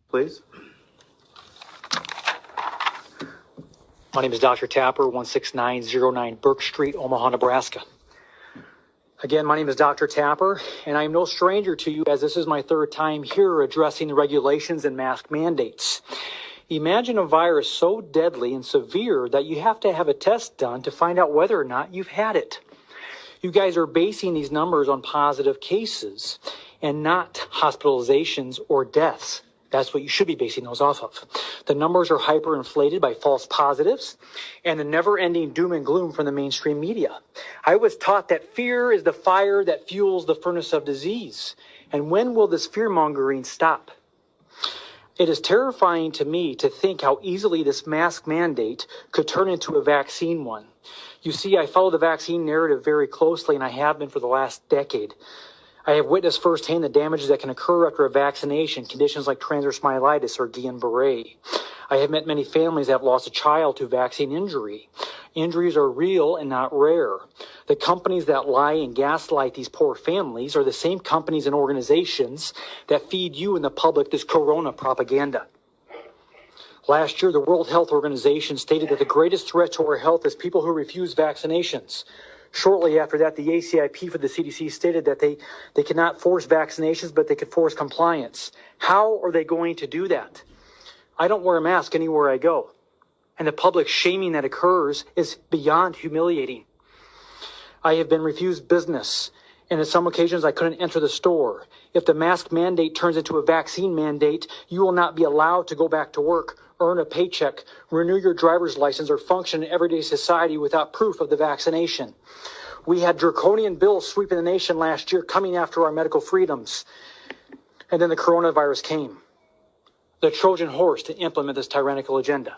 Please. My name is Dr. Tapper, 16909 Burke Street, Omaha, Nebraska. Again, my name is Dr. Tapper, and I am no stranger to you as this is my third time here addressing the regulations and mask mandates. Imagine a virus so deadly and severe that you have to have a test done to find out whether or not you've had it. You guys are basing these numbers on positive cases and not hospitalizations or deaths. That's what you should be basing those off of. The numbers are hyperinflated by false positives and the never-ending doom and gloom from the mainstream media. I was taught that fear is the fire that fuels the furnace of disease. And when will this fear-mongering stop? It is terrifying to me to think how easily this mask mandate could turn into a vaccine one. You see, I follow the vaccine narrative very closely, and I have been for the last decade. I have witnessed firsthand the damages that can occur after a vaccination, conditions like transverse myelitis or Guillain-Barré. I have met many families that have lost a child to vaccine injury. Injuries are real and not rare. The companies that lie and gaslight these poor families are the same companies and organizations that feed you and the public this corona propaganda. Last year, the World Health Organization stated that the greatest threat to our health is people who refuse vaccinations. Shortly after that, the ACIP for the CDC stated that they cannot force vaccinations, but they could force compliance. How are they going to do that? I don't wear a mask anywhere I go, and the public shaming that occurs is beyond humiliating. I have been refused business, and on some occasions I couldn't enter the store. If the mask mandate turns into a vaccine mandate, you will not be allowed to go back to work, earn a paycheck, renew your driver's license, or function in everyday society without proof of the vaccination. We had draconian bills sweeping the nation last year coming after our medical freedoms. And then the coronavirus came. The Trojan horse to implement this tyrannical agenda.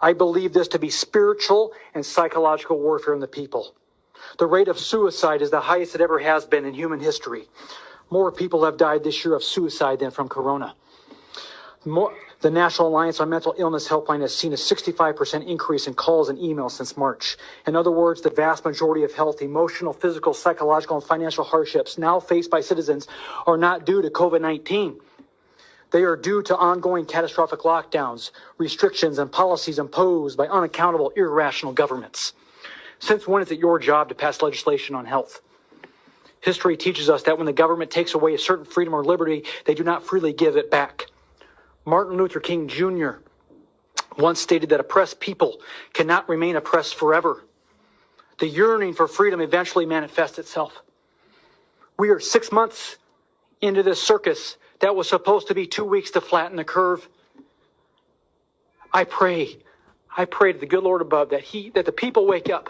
I believe this to be spiritual and psychological warfare on the people. The rate of suicide is the highest it ever has been in human history. More people have died this year of suicide than from corona. The National Alliance on Mental Illness Helpline has seen a 65% increase in calls and emails since March. In other words, the vast majority of health, emotional, physical, psychological, and financial hardships now faced by citizens are not due to COVID-19. They are due to ongoing catastrophic lockdowns, restrictions, and policies imposed by unaccountable, irrational governments. Since when is it your job to pass legislation on health? History teaches us that when the government takes away a certain freedom or liberty, they do not freely give it back. Martin Luther King Jr. once stated that oppressed people cannot remain oppressed forever. The yearning for freedom eventually manifests itself. We are 6 months into this circus that was supposed to be 2 weeks to flatten the curve. I pray to the good Lord above that the people wake up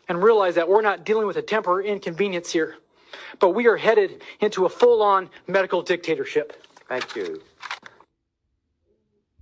and realize that we're not dealing with a temporary inconvenience here, but we are headed into a full-on medical dictatorship. Thank you.